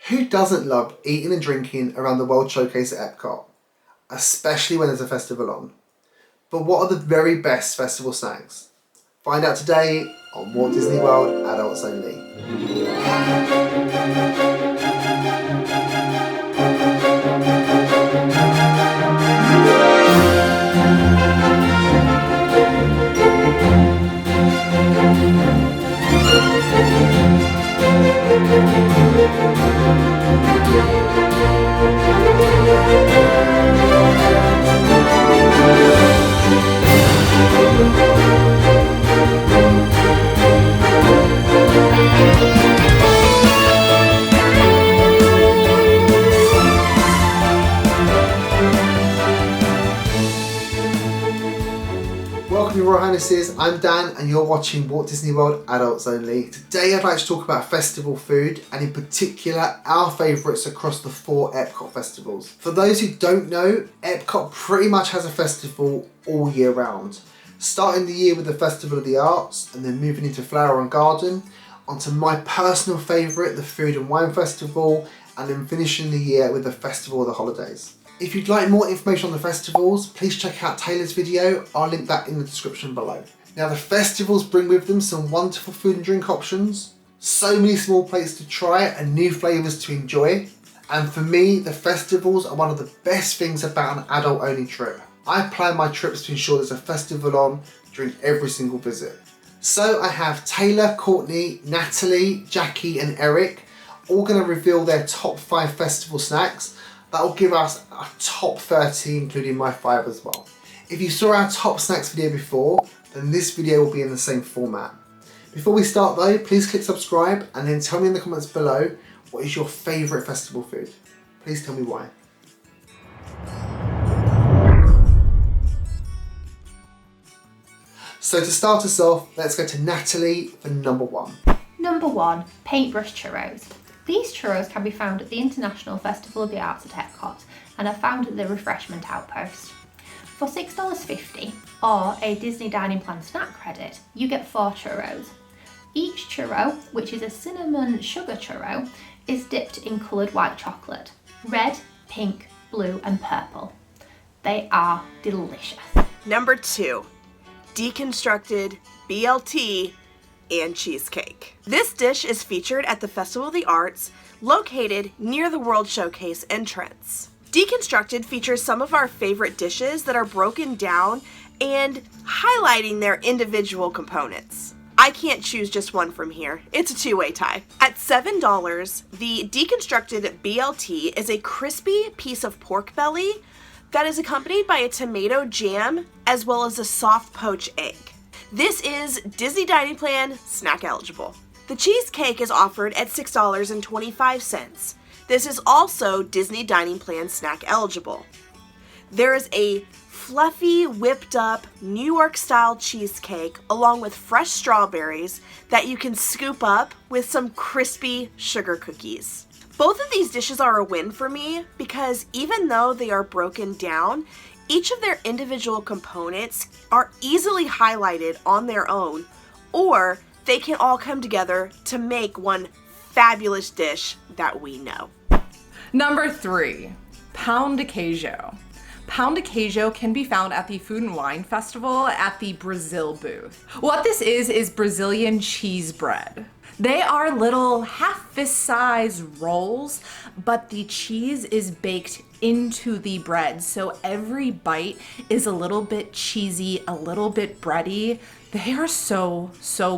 Who doesn't love eating and drinking around the World Showcase at Epcot, especially when there's a festival on? But what are the very best festival snacks? Find out today on Walt Disney World Adults Only. Welcome, Your Royal Highnesses. I'm Dan and you're watching Walt Disney World Adults Only. Today I'd like to talk about festival food and in particular our favourites across the 4 Epcot Festivals. For those who don't know, Epcot pretty much has a festival all year round. Starting the year with the Festival of the Arts and then moving into Flower and Garden, onto my personal favourite, the Food and Wine Festival, and then finishing the year with the Festival of the Holidays. If you'd like more information on the festivals, please check out Taylor's video. I'll link that in the description below. Now the festivals bring with them some wonderful food and drink options, so many small plates to try and new flavours to enjoy. And for me, the festivals are one of the best things about an adult only trip. I plan my trips to ensure there's a festival on during every single visit. So I have Taylor, Courtney, Natalie, Jackie and Eric all going to reveal their top 5 festival snacks. That will give us a top 30, including my 5 as well. If you saw our top snacks video before, then this video will be in the same format. Before we start though, please click subscribe and then tell me in the comments below what is your favourite festival food. Please tell me why. So to start us off, let's go to Natalie for number 1. Number 1, paintbrush churros. These churros can be found at the International Festival of the Arts at Epcot and are found at the Refreshment Outpost. For $6.50 or a Disney Dining Plan snack credit, you get 4 churros. Each churro, which is a cinnamon sugar churro, is dipped in coloured white chocolate, red, pink, blue and purple. They are delicious. Number 2, deconstructed BLT and cheesecake. This dish is featured at the Festival of the Arts, located near the World Showcase entrance. Deconstructed features some of our favorite dishes that are broken down and highlighting their individual components. I can't choose just one from here. It's a two-way tie. At $7, the deconstructed BLT is a crispy piece of pork belly that is accompanied by a tomato jam as well as a soft poached egg. This is Disney Dining Plan snack eligible. The cheesecake is offered at $6.25. This is also Disney Dining Plan snack eligible. There is a fluffy, whipped up New York style cheesecake along with fresh strawberries that you can scoop up with some crispy sugar cookies. Both of these dishes are a win for me because even though they are broken down, each of their individual components are easily highlighted on their own, or they can all come together to make one fabulous dish that we know. Number 3, pound de queijo. Pound de queijo can be found at the Food and Wine Festival at the Brazil booth. What this is Brazilian cheese bread. They are little half fist size rolls, but the cheese is baked into the bread, so every bite is a little bit cheesy, a little bit bready. They are so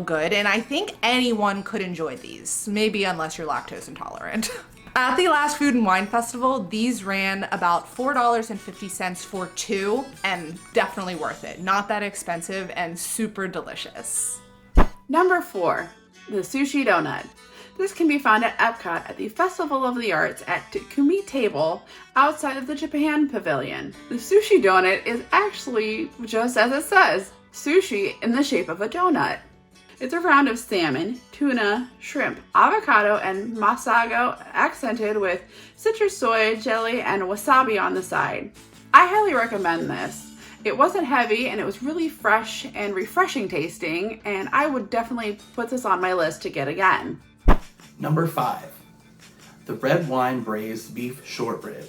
good, and I think anyone could enjoy these, maybe unless you're lactose intolerant. At the last Food and Wine Festival, these ran about $4.50 for 2, and definitely worth it. Not that expensive and super delicious. Number 4, the sushi donut. This can be found at Epcot at the Festival of the Arts at Takumi Table outside of the Japan Pavilion. The sushi donut is actually just as it says, sushi in the shape of a donut. It's a round of salmon, tuna, shrimp, avocado, and masago accented with citrus soy, jelly, and wasabi on the side. I highly recommend this. It wasn't heavy and it was really fresh and refreshing tasting, and I would definitely put this on my list to get again. Number 5, the red wine braised beef short rib.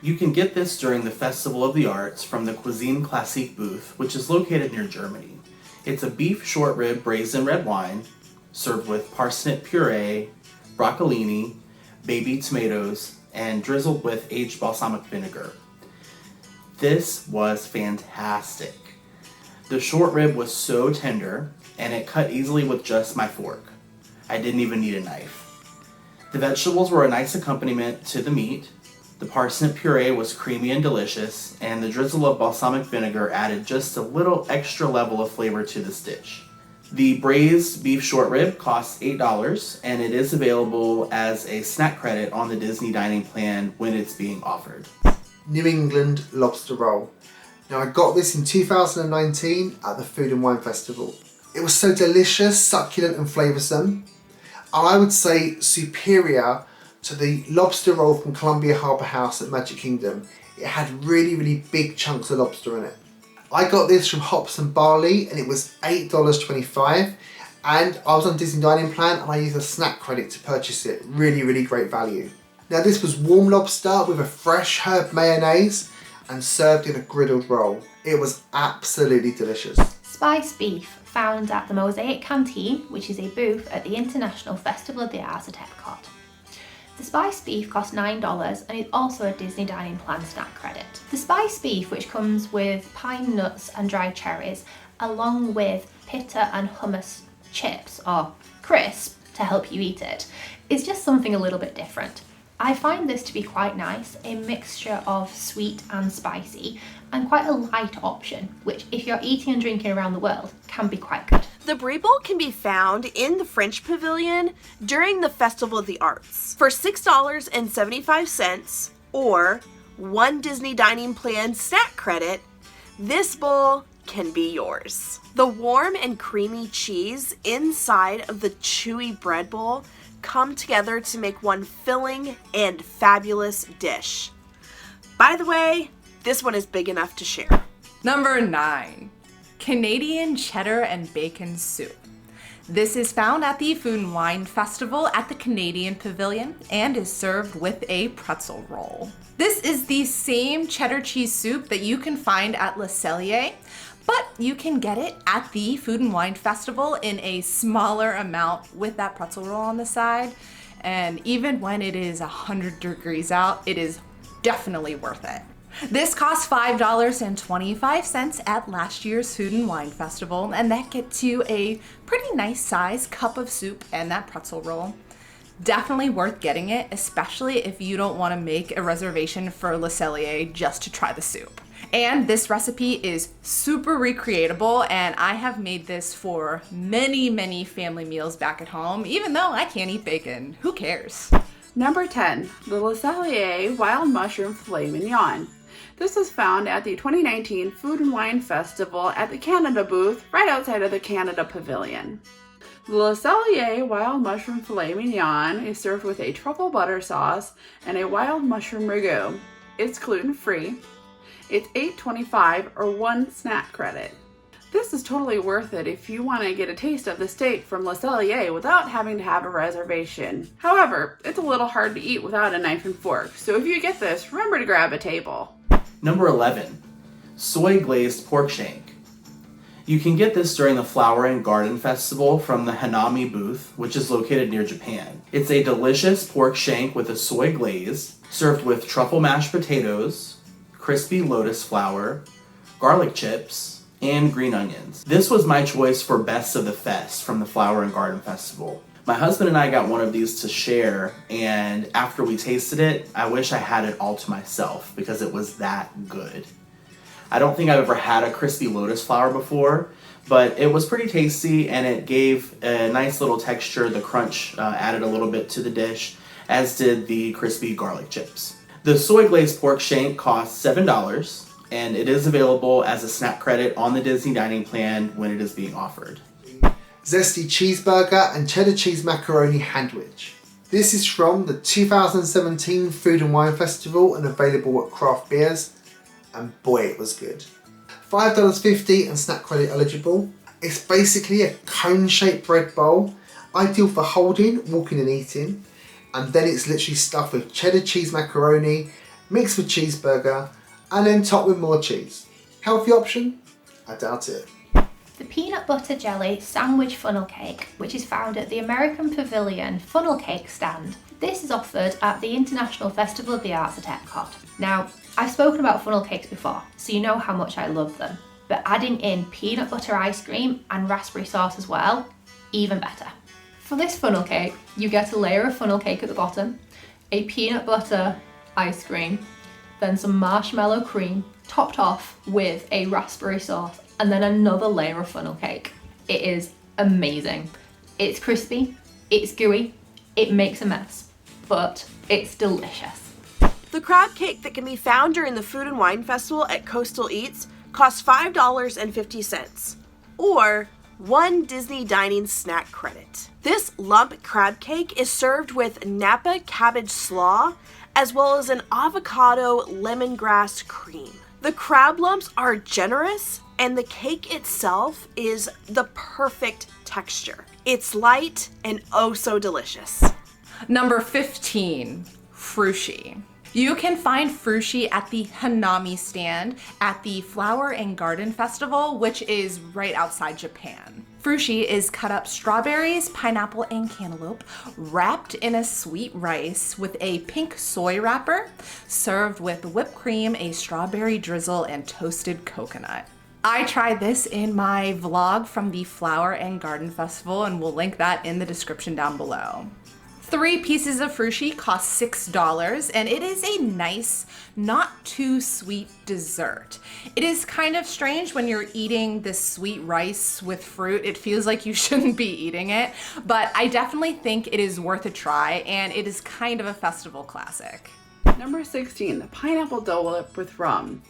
You can get this during the Festival of the Arts from the Cuisine Classique booth, which is located near Germany. It's a beef short rib braised in red wine, served with parsnip puree, broccolini, baby tomatoes, and drizzled with aged balsamic vinegar. This was fantastic. The short rib was so tender, and it cut easily with just my fork. I didn't even need a knife. The vegetables were a nice accompaniment to the meat. The parsnip puree was creamy and delicious, and the drizzle of balsamic vinegar added just a little extra level of flavor to this dish. The braised beef short rib costs $8, and it is available as a snack credit on the Disney dining plan when it's being offered. New England lobster roll. Now I got this in 2019 at the Food and Wine Festival. It was so delicious, succulent and flavoursome. And I would say superior to the lobster roll from Columbia Harbour House at Magic Kingdom. It had really big chunks of lobster in it. I got this from Hops and Barley and it was $8.25, and I was on Disney Dining Plan and I used a snack credit to purchase it. Really great value. Now this was warm lobster with a fresh herb mayonnaise and served in a griddled roll. It was absolutely delicious. Spiced beef, found at the Mosaic Canteen, which is a booth at the International Festival of the Arts at Epcot. The spiced beef costs $9 and is also a Disney Dining Plan snack credit. The spiced beef, which comes with pine nuts and dried cherries, along with pita and hummus chips or crisp to help you eat it, is just something a little bit different. I find this to be quite nice, a mixture of sweet and spicy, and quite a light option, which if you're eating and drinking around the world, can be quite good. The Brie Bowl can be found in the French Pavilion during the Festival of the Arts. For $6.75 or one Disney Dining Plan snack credit, this bowl can be yours. The warm and creamy cheese inside of the chewy bread bowl come together to make one filling and fabulous dish. By the way, this one is big enough to share. Number 9, Canadian cheddar and bacon soup. This is found at the Food and Wine Festival at the Canadian Pavilion and is served with a pretzel roll. This is the same cheddar cheese soup that you can find at Le Cellier, but you can get it at the Food and Wine Festival in a smaller amount with that pretzel roll on the side. And even when it is 100 degrees out, it is definitely worth it. This cost $5.25 at last year's Food and Wine Festival, and that gets you a pretty nice size cup of soup and that pretzel roll. Definitely worth getting it, especially if you don't want to make a reservation for Le Cellier just to try the soup. And this recipe is super recreatable, and I have made this for many family meals back at home, even though I can't eat bacon. Who cares? Number 10, the Le Cellier Wild Mushroom Filet Mignon. This was found at the 2019 Food and Wine Festival at the Canada booth right outside of the Canada Pavilion. The Le Cellier Wild Mushroom Filet Mignon is served with a truffle butter sauce and a wild mushroom ragu. It's gluten-free. It's $8.25 or one snack credit. This is totally worth it if you want to get a taste of the steak from Le Cellier without having to have a reservation. However, it's a little hard to eat without a knife and fork, so if you get this, remember to grab a table. Number 11, soy glazed pork shank. You can get this during the Flower and Garden Festival from the Hanami booth, which is located near Japan. It's a delicious pork shank with a soy glaze, served with truffle mashed potatoes, crispy lotus flower, garlic chips, and green onions. This was my choice for Best of the Fest from the Flower and Garden Festival. My husband and I got one of these to share, and after we tasted it, I wish I had it all to myself because it was that good. I don't think I've ever had a crispy lotus flower before, but it was pretty tasty and it gave a nice little texture. The crunch added a little bit to the dish, as did the crispy garlic chips. The soy glazed pork shank costs $7, and it is available as a snack credit on the Disney Dining Plan when it is being offered. Zesty cheeseburger and cheddar cheese macaroni sandwich. This is from the 2017 Food and Wine Festival and available at Craft Beers, and boy it was good. $5.50 and snack credit eligible. It's basically a cone shaped bread bowl, ideal for holding, walking and eating. and then it's literally stuffed with cheddar cheese macaroni, mixed with cheeseburger, and then topped with more cheese. Healthy option? I doubt it. The peanut butter jelly sandwich funnel cake, which is found at the American Pavilion funnel cake stand. This is offered at the International Festival of the Arts at Epcot. Now, I've spoken about funnel cakes before, so you know how much I love them. But adding in peanut butter ice cream and raspberry sauce as well, even better. For this funnel cake, you get a layer of funnel cake at the bottom, a peanut butter ice cream, then some marshmallow cream, topped off with a raspberry sauce, and then another layer of funnel cake. It is amazing. It's crispy, it's gooey, it makes a mess, but it's delicious. The crab cake that can be found during the Food and Wine Festival at Coastal Eats costs $5.50, or 1 Disney Dining snack credit. This lump crab cake is served with Napa cabbage slaw, as well as an avocado lemongrass cream. The crab lumps are generous, and the cake itself is the perfect texture. It's light and oh so delicious. Number 15, frushi. You can find frushi at the Hanami stand at the Flower and Garden Festival, which is right outside Japan. Frushi is cut up strawberries, pineapple, and cantaloupe, wrapped in a sweet rice with a pink soy wrapper, served with whipped cream, a strawberry drizzle, and toasted coconut. I tried this in my vlog from the Flower and Garden Festival, and we'll link that in the description down below. 3 pieces of frushi cost $6, and it is a nice, not too sweet dessert. It is kind of strange when you're eating this sweet rice with fruit. It feels like you shouldn't be eating it, but I definitely think it is worth a try, and it is kind of a festival classic. Number 16, the pineapple Dole Whip with rum.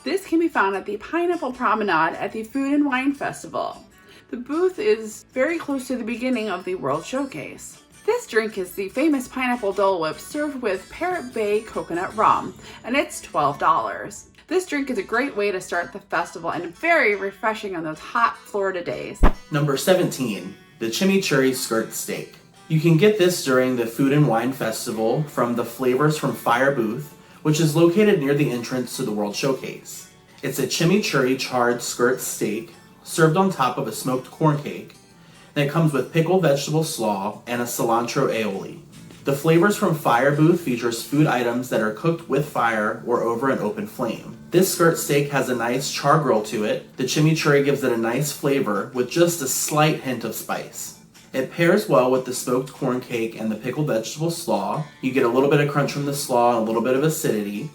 This can be found at the Pineapple Promenade at the Food and Wine Festival. The booth is very close to the beginning of the World Showcase. This drink is the famous pineapple Dole Whip served with Parrot Bay coconut rum, and it's $12. This drink is a great way to start the festival and very refreshing on those hot Florida days. Number 17, the chimichurri skirt steak. You can get this during the Food and Wine Festival from the Flavors from Fire booth, which is located near the entrance to the World Showcase. It's a chimichurri charred skirt steak served on top of a smoked corn cake, and it comes with pickled vegetable slaw and a cilantro aioli. The Flavors from Fire booth features food items that are cooked with fire or over an open flame. This skirt steak has a nice char grill to it. The chimichurri gives it a nice flavor with just a slight hint of spice. It pairs well with the smoked corn cake and the pickled vegetable slaw. You get a little bit of crunch from the slaw and a little bit of acidity.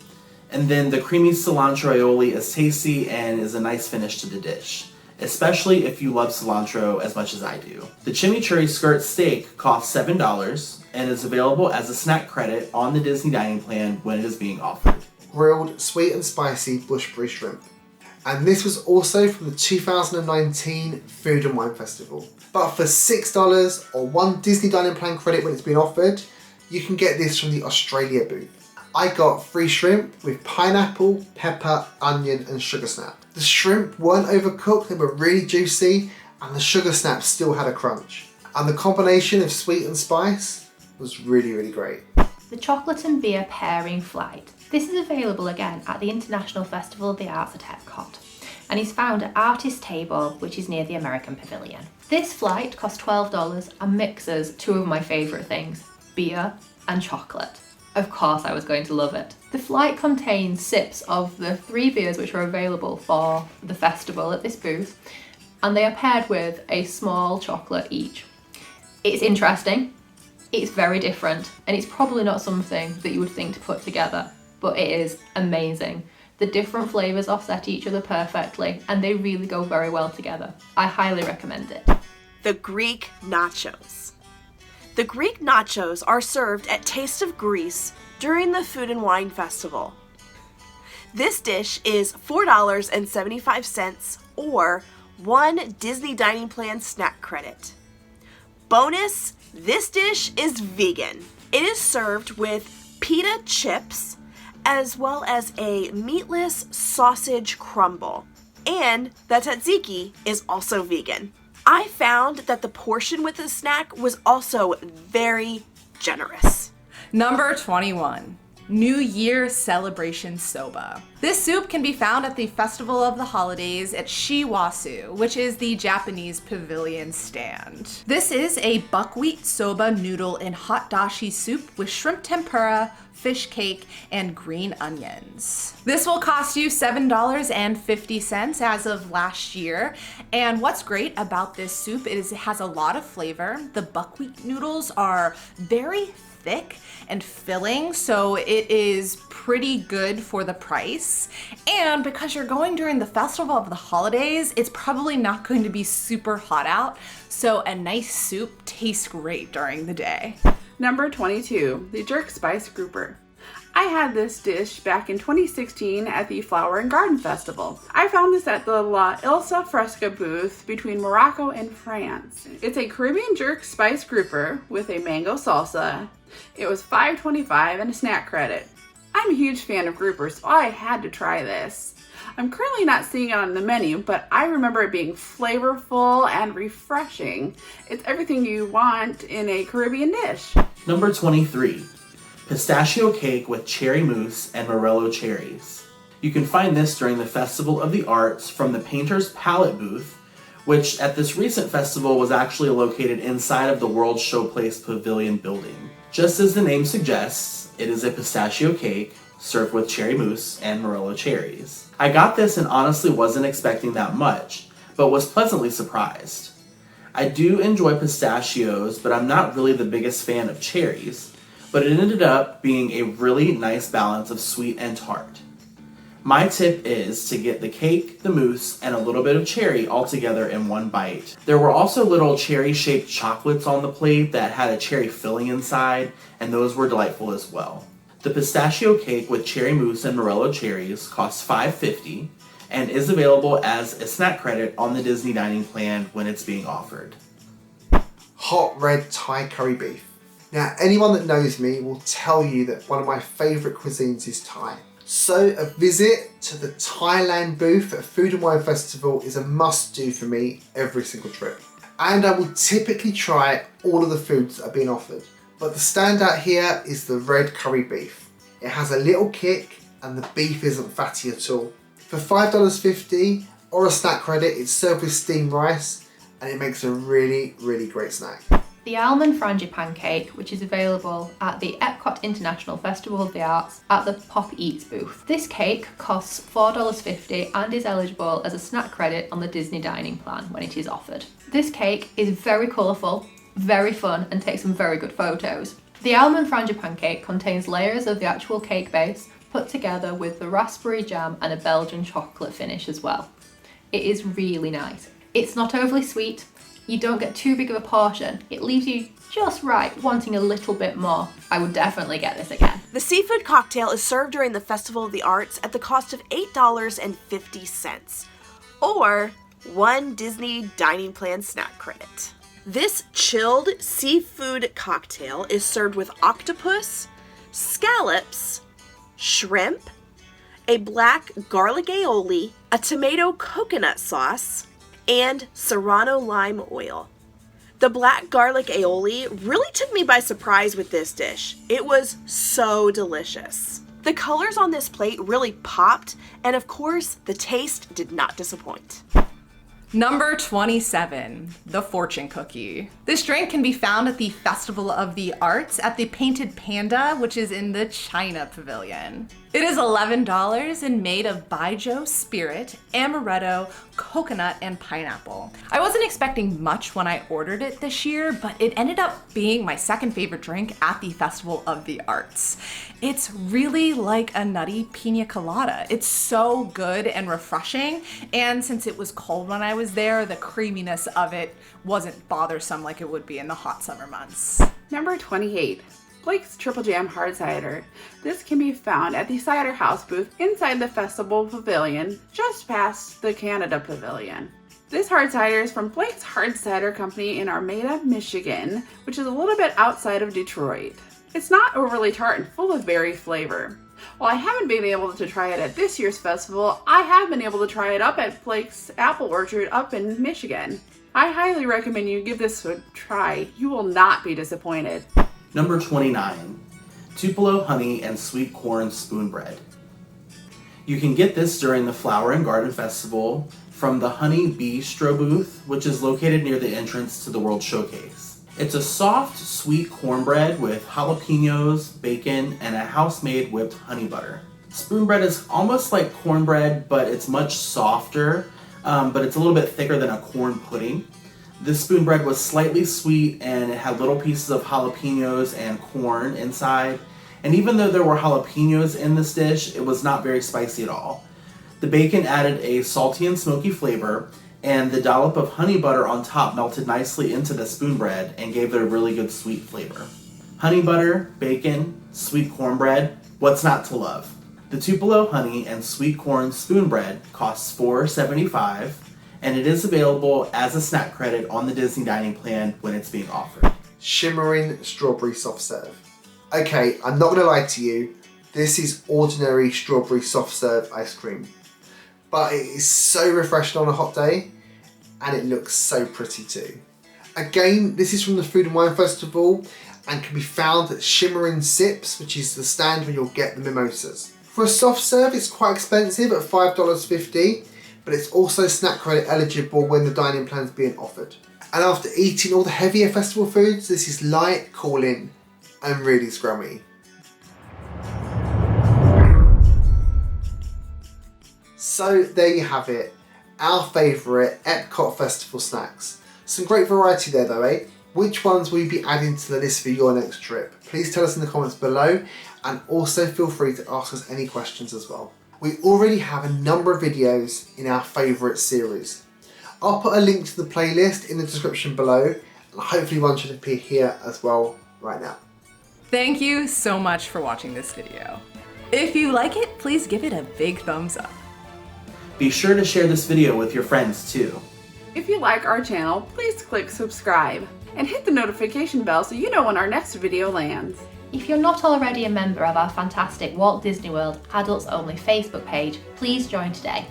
And then the creamy cilantro aioli is tasty and is a nice finish to the dish, especially if you love cilantro as much as I do. The chimichurri skirt steak costs $7 and is available as a snack credit on the Disney dining plan when it is being offered. Grilled sweet and spicy bushberry shrimp. And this was also from the 2019 Food and Wine Festival. But for $6 or 1 Disney dining plan credit when it's been offered, you can get this from the Australia booth. I got free shrimp with pineapple, pepper, onion, and sugar snap. The shrimp weren't overcooked, they were really juicy, and the sugar snap still had a crunch. And the combination of sweet and spice was really, really great. The chocolate and beer pairing flight. This is available again at the International Festival of the Arts at Epcot, and is found at Artist Table, which is near the American Pavilion. This flight costs $12 and mixes 2 of my favourite things, beer and chocolate. Of course I was going to love it. The flight contains sips of the 3 beers which are available for the festival at this booth, and they are paired with a small chocolate each. It's interesting, it's very different, and it's probably not something that you would think to put together, but it is amazing. The different flavours offset each other perfectly, and they really go very well together. I highly recommend it. The Greek nachos. The Greek nachos are served at Taste of Greece during the Food and Wine Festival. This dish is $4.75 or 1 Disney Dining Plan snack credit. Bonus, this dish is vegan. It is served with pita chips as well as a meatless sausage crumble. And the tzatziki is also vegan. I found that the portion with the snack was also very, generous. Number 21. New Year Celebration Soba. This soup can be found at the Festival of the Holidays at Shiwasu, which is the Japanese pavilion stand. This is a buckwheat soba noodle in hot dashi soup with shrimp tempura, fish cake, and green onions. This will cost you $7.50 as of last year. And what's great about this soup is it has a lot of flavor. The buckwheat noodles are very thick and filling, so it is pretty good for the price. And because you're going during the Festival of the Holidays, it's probably not going to be super hot out, so a nice soup tastes great during the day. Number 22, the Jerk Spice Grouper. I had this dish back in 2016 at the Flower and Garden Festival. I found this at the La Ilsa Fresca booth between Morocco and France. It's a Caribbean jerk spice grouper with a mango salsa. It was $5.25 and a snack credit. I'm a huge fan of groupers, so I had to try this. I'm currently not seeing it on the menu, but I remember it being flavorful and refreshing. It's everything you want in a Caribbean dish. Number 23. Pistachio cake with cherry mousse and morello cherries. You can find this during the Festival of the Arts from the Painter's Palette booth, which at this recent festival was actually located inside of the World Showplace Pavilion building. Just as the name suggests, it is a pistachio cake served with cherry mousse and morello cherries. I got this and honestly wasn't expecting that much, but was pleasantly surprised. I do enjoy pistachios, but I'm not really the biggest fan of cherries, but it ended up being a really nice balance of sweet and tart. My tip is to get the cake, the mousse, and a little bit of cherry all together in one bite. There were also little cherry-shaped chocolates on the plate that had a cherry filling inside, and those were delightful as well. The pistachio cake with cherry mousse and morello cherries costs $5.50 and is available as a snack credit on the Disney dining plan when it's being offered. Hot red Thai curry beef. Now, anyone that knows me will tell you that one of my favourite cuisines is Thai. So a visit to the Thailand booth at Food and Wine Festival is a must-do for me every single trip. And I will typically try all of the foods that are being offered. But the standout here is the red curry beef. It has a little kick and the beef isn't fatty at all. For $5.50 or a snack credit, it's served with steamed rice and it makes a really, really great snack. The almond frangipane cake, which is available at the Epcot International Festival of the Arts at the Pop Eats booth. This cake costs $4.50 and is eligible as a snack credit on the Disney dining plan when it is offered. This cake is very colourful, very fun, and takes some very good photos. The almond frangipane cake contains layers of the actual cake base put together with the raspberry jam and a Belgian chocolate finish as well. It is really nice. It's not overly sweet. You don't get too big of a portion. It leaves you just right, wanting a little bit more. I would definitely get this again. The seafood cocktail is served during the Festival of the Arts at the cost of $8.50, or one Disney dining plan snack credit. This chilled seafood cocktail is served with octopus, scallops, shrimp, a black garlic aioli, a tomato coconut sauce, and serrano lime oil. The black garlic aioli really took me by surprise with this dish. It was so delicious. The colors on this plate really popped, and of course, the taste did not disappoint. Number 27, the fortune cookie. This drink can be found at the Festival of the Arts at the Painted Panda, which is in the China Pavilion. It is $11 and made of baijiu spirit, amaretto, coconut, and pineapple. I wasn't expecting much when I ordered it this year, but it ended up being my second favorite drink at the Festival of the Arts. It's really like a nutty pina colada. It's so good and refreshing, and since it was cold when I was there, the creaminess of it wasn't bothersome like it would be in the hot summer months. Number 28. Blake's Triple Jam Hard Cider. This can be found at the Cider House booth inside the Festival Pavilion, just past the Canada Pavilion. This hard cider is from Blake's Hard Cider Company in Armada, Michigan, which is a little bit outside of Detroit. It's not overly tart and full of berry flavor. While I haven't been able to try it at this year's festival, I have been able to try it up at Blake's Apple Orchard up in Michigan. I highly recommend you give this a try. You will not be disappointed. Number 29, Tupelo honey and sweet corn spoon bread. You can get this during the Flower and Garden Festival from the Honey Bistro booth, which is located near the entrance to the World Showcase. It's a soft, sweet cornbread with jalapenos, bacon, and a house-made whipped honey butter. Spoon bread is almost like cornbread, but it's much softer, but it's a little bit thicker than a corn pudding. This spoon bread was slightly sweet and it had little pieces of jalapenos and corn inside. And even though there were jalapenos in this dish, it was not very spicy at all. The bacon added a salty and smoky flavor, and the dollop of honey butter on top melted nicely into the spoon bread and gave it a really good sweet flavor. Honey butter, bacon, sweet cornbread, what's not to love? The Tupelo honey and sweet corn spoon bread costs $4.75, and it is available as a snack credit on the Disney dining plan when it's being offered. Shimmering strawberry soft serve. Okay, I'm not gonna lie to you, this is ordinary strawberry soft serve ice cream. But it is so refreshing on a hot day, and it looks so pretty too. Again, this is from the Food and Wine Festival and can be found at Shimmering Sips, which is the stand where you'll get the mimosas. For a soft serve, it's quite expensive at $5.50, but it's also snack credit eligible when the dining plan is being offered. And after eating all the heavier festival foods, this is light, cooling, and really scrummy. So there you have it, our favourite Epcot Festival snacks. Some great variety there though, eh? Which ones will you be adding to the list for your next trip? Please tell us in the comments below, and also feel free to ask us any questions as well. We already have a number of videos in our favourite series. I'll put a link to the playlist in the description below, and hopefully one should appear here as well right now. Thank you so much for watching this video. If you like it, please give it a big thumbs up. Be sure to share this video with your friends too. If you like our channel, please click subscribe and hit the notification bell so you know when our next video lands. If you're not already a member of our fantastic Walt Disney World Adults Only Facebook page, please join today.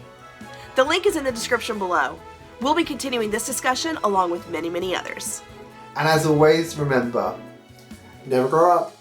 The link is in the description below. We'll be continuing this discussion along with many, many others. And as always, remember, never grow up.